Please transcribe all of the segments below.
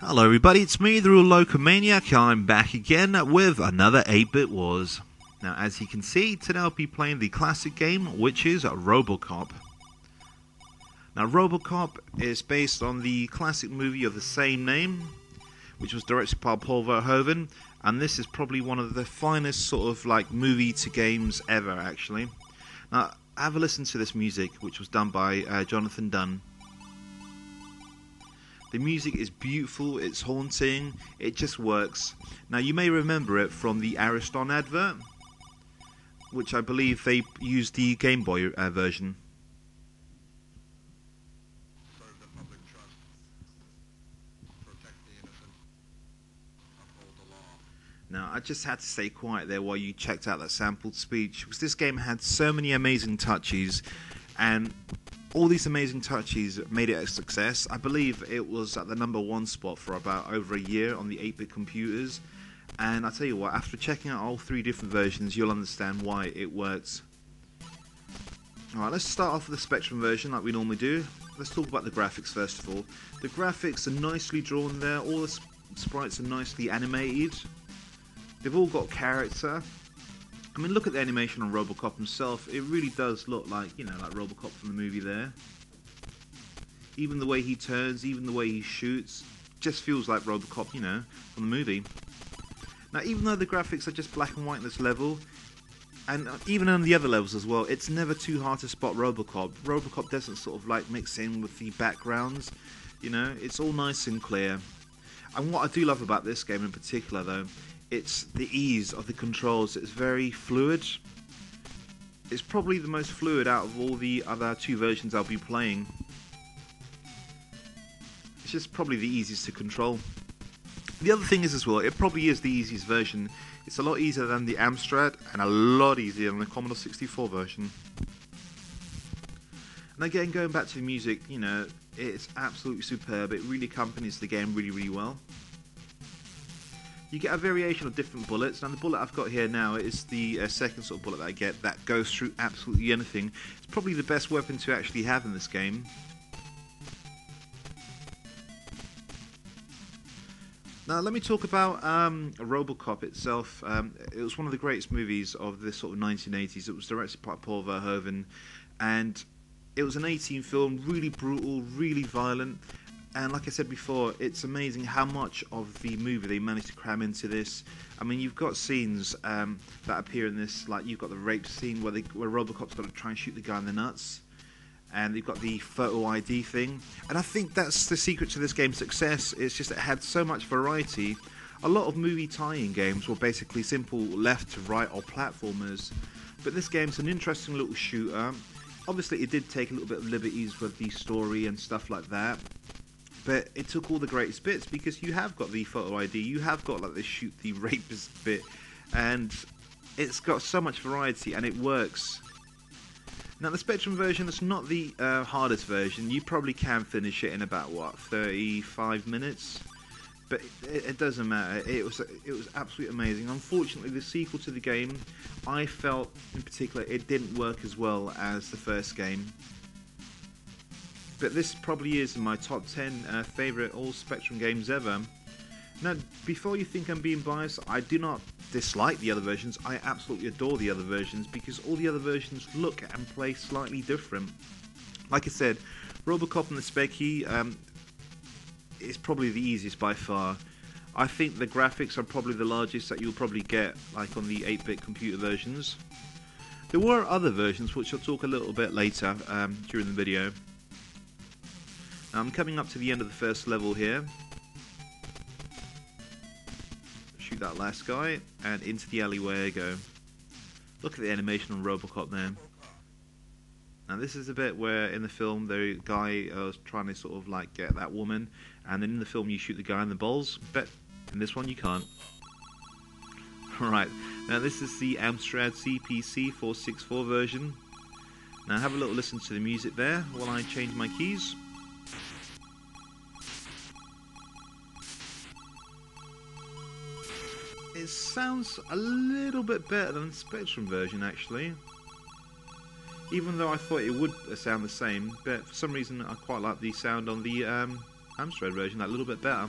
Hello everybody, it's me, the Real Locomaniac. I'm back again with another 8-Bit Wars. Now as you can see, today I'll be playing the classic game, which is Robocop. Now Robocop is based on the classic movie of the same name, which was directed by Paul Verhoeven, and this is probably one of the finest sort of like movie to games ever actually. Now have a listen to this music, which was done by Jonathan Dunn. The music is beautiful, it's haunting, it just works. Now you may remember it from the Ariston advert, which I believe they used the Game Boy version. Serve the public trust. Protect the innocent. Uphold the law. Now I just had to stay quiet there while you checked out that sampled speech, because this game had so many amazing touches, and all these amazing touches made it a success. I believe it was at the #1 spot for about over a year on the 8-bit computers. And I tell you what, after checking out all 3 different versions, you'll understand why it works. Alright, let's start off with the Spectrum version like we normally do. Let's talk about the graphics first of all. The graphics are nicely drawn there, all the sprites are nicely animated. They've all got character. I mean, look at the animation on Robocop himself. It really does look like, you know, like Robocop from the movie there. Even the way he turns, even the way he shoots, just feels like Robocop, you know, from the movie. Now, even though the graphics are just black and white in this level, and even on the other levels as well, it's never too hard to spot Robocop. Robocop doesn't sort of like mix in with the backgrounds, you know, it's all nice and clear. And what I do love about this game in particular, though, it's the ease of the controls. It's very fluid. It's probably the most fluid out of all the other 2 versions I'll be playing. It's just probably the easiest to control. The other thing is as well, it probably is the easiest version. It's a lot easier than the Amstrad and a lot easier than the Commodore 64 version. And again, going back to the music, you know, it's absolutely superb. It really accompanies the game really, really well. You get a variation of different bullets. Now the bullet I've got here now is the second sort of bullet that I get that goes through absolutely anything. It's probably the best weapon to actually have in this game. Now let me talk about Robocop itself. It was one of the greatest movies of the sort of 1980s. It was directed by Paul Verhoeven, and it was an 18 film, really brutal, really violent. And like I said before, it's amazing how much of the movie they managed to cram into this. I mean, you've got scenes that appear in this, like you've got the rape scene where Robocop's got to try and shoot the guy in the nuts. And you've got the photo ID thing. And I think that's the secret to this game's success. It's just it had so much variety. A lot of movie tie-in games were basically simple left to right or platformers. But this game's an interesting little shooter. Obviously, it did take a little bit of liberties with the story and stuff like that. But it took all the greatest bits, because you have got the photo ID, you have got like the shoot the rapist bit, and it's got so much variety and it works. Now the Spectrum version is not the hardest version. You probably can finish it in about what, 35 minutes, but it doesn't matter. It was absolutely amazing. Unfortunately, the sequel to the game, I felt in particular it didn't work as well as the first game. But this probably is in my top 10 favourite all Spectrum games ever. Now, before you think I'm being biased, I do not dislike the other versions. I absolutely adore the other versions, because all the other versions look and play slightly different. Like I said, Robocop and the Specky is probably the easiest by far. I think the graphics are probably the largest that you'll probably get, like on the 8-bit computer versions. There were other versions, which I'll talk a little bit later during the video. I'm coming up to the end of the first level here. Shoot that last guy, and into the alleyway I go. Look at the animation on Robocop there. Now this is a bit where in the film the guy was trying to sort of like get that woman, and then in the film you shoot the guy in the balls, but in this one you can't. Alright, now this is the Amstrad CPC 464 version. Now have a little listen to the music there while I change my keys. It sounds a little bit better than the Spectrum version actually. Even though I thought it would sound the same, but for some reason I quite like the sound on the Amstrad version, that little bit better.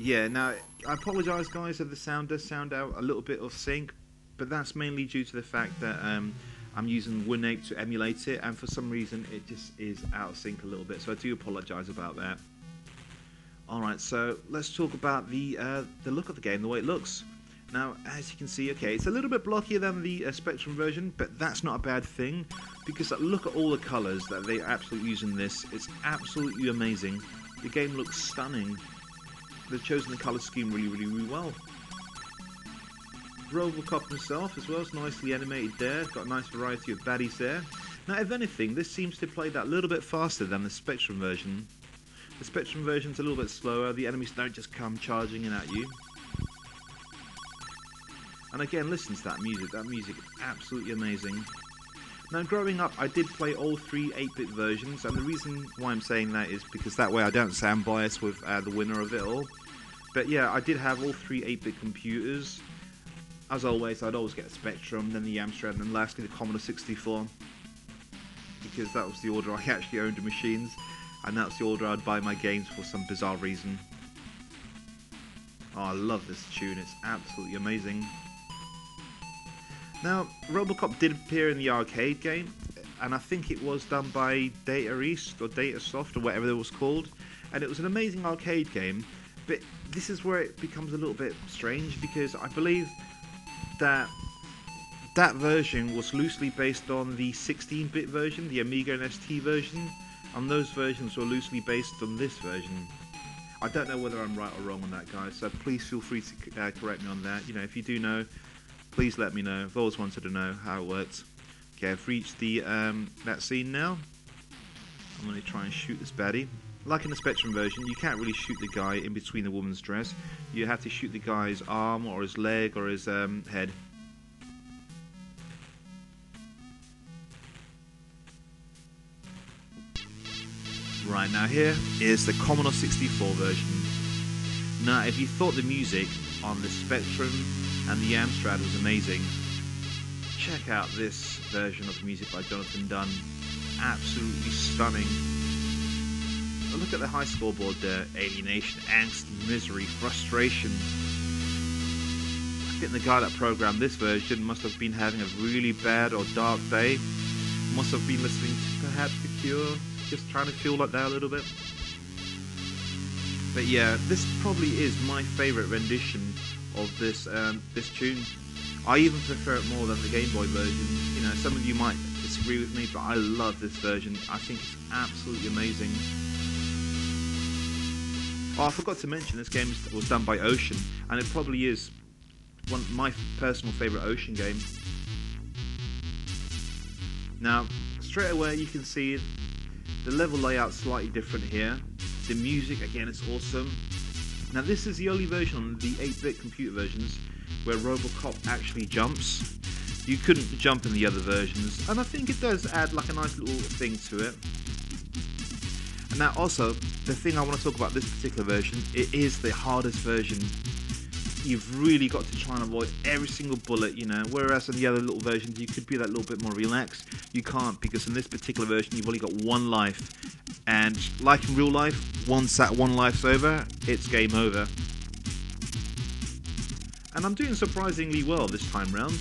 Yeah, now, I apologise, guys, if the sound does sound out a little bit off sync, but that's mainly due to the fact that I'm using Win8 to emulate it, and for some reason it just is out of sync a little bit, so I do apologise about that. Alright, so let's talk about the look of the game, the way it looks. Now, as you can see, okay, it's a little bit blockier than the Spectrum version, but that's not a bad thing, because look at all the colours that they absolutely use in this. It's absolutely amazing. The game looks stunning. They've chosen the colour scheme really well. Robocop himself as well is nicely animated there, got a nice variety of baddies there. Now, if anything, this seems to play that a little bit faster than the Spectrum version. The Spectrum version's a little bit slower, the enemies don't just come charging in at you. And again, listen to that music is absolutely amazing. Now, growing up, I did play all three 8-bit versions, and the reason why I'm saying that is because that way I don't sound biased with the winner of it all. But yeah, I did have all three 8-bit computers. As always, I'd always get the Spectrum, then the Amstrad, and then lastly the Commodore 64. Because that was the order I actually owned the machines, and that's the order I'd buy my games for some bizarre reason. Oh, I love this tune, it's absolutely amazing. Now, Robocop did appear in the arcade game, and I think it was done by Data East or Data Soft or whatever it was called, and it was an amazing arcade game. But this is where it becomes a little bit strange, because I believe that that version was loosely based on the 16-bit version, the Amiga and ST version, and those versions were loosely based on this version. I don't know whether I'm right or wrong on that, guys, so please feel free to correct me on that. You know, if you do know, please let me know. I've always wanted to know how it works. Okay, I've reached the that scene now. I'm going to try and shoot this baddie. Like in the Spectrum version, you can't really shoot the guy in between the woman's dress. You have to shoot the guy's arm or his leg or his head. Right, now here is the Commodore 64 version. Now, if you thought the music on the Spectrum and the Amstrad was amazing, check out this version of the music by Jonathan Dunn. Absolutely stunning. Look at the high scoreboard there. Alienation, angst, misery, frustration. I think the guy that programmed this version must have been having a really bad or dark day. Must have been listening to perhaps The Cure, just trying to feel like that a little bit. But yeah, this probably is my favourite rendition of this this tune. I even prefer it more than the Game Boy version. You know, some of you might disagree with me, but I love this version. I think it's absolutely amazing. Oh, I forgot to mention this game was done by Ocean, and it probably is my personal favourite Ocean game. Now, straight away you can see the level layout slightly different here. The music, again, is awesome. Now, this is the only version on the 8-bit computer versions where Robocop actually jumps. You couldn't jump in the other versions, and I think it does add like a nice little thing to it. And now also, the thing I want to talk about this particular version, it is the hardest version. You've really got to try and avoid every single bullet, you know, whereas in the other little versions you could be that little bit more relaxed. You can't, because in this particular version you've only got one life, and like in real life, once that one life's over, it's game over. And I'm doing surprisingly well this time round,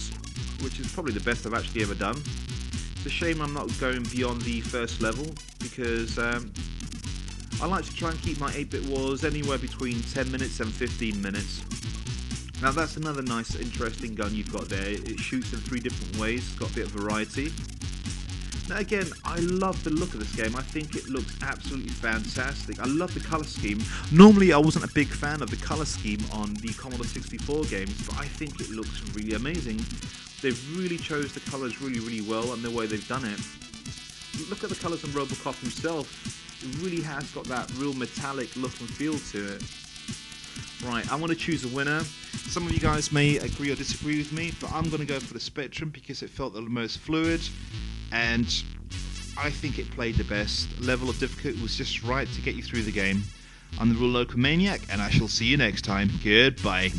which is probably the best I've actually ever done. It's a shame I'm not going beyond the first level, because I like to try and keep my 8-bit wars anywhere between 10 minutes and 15 minutes. Now that's another nice interesting gun you've got there. It shoots in 3 different ways, it's got a bit of variety. Now again, I love the look of this game. I think it looks absolutely fantastic. I love the colour scheme. Normally I wasn't a big fan of the colour scheme on the Commodore 64 games, but I think it looks really amazing. They've really chose the colours really well and the way they've done it. Look at the colours on Robocop himself. It really has got that real metallic look and feel to it. Right, I want to choose a winner. Some of you guys may agree or disagree with me, but I'm going to go for the Spectrum because it felt the most fluid, and I think it played the best. Level of difficulty was just right to get you through the game. I'm the Real Local Maniac, and I shall see you next time. Goodbye.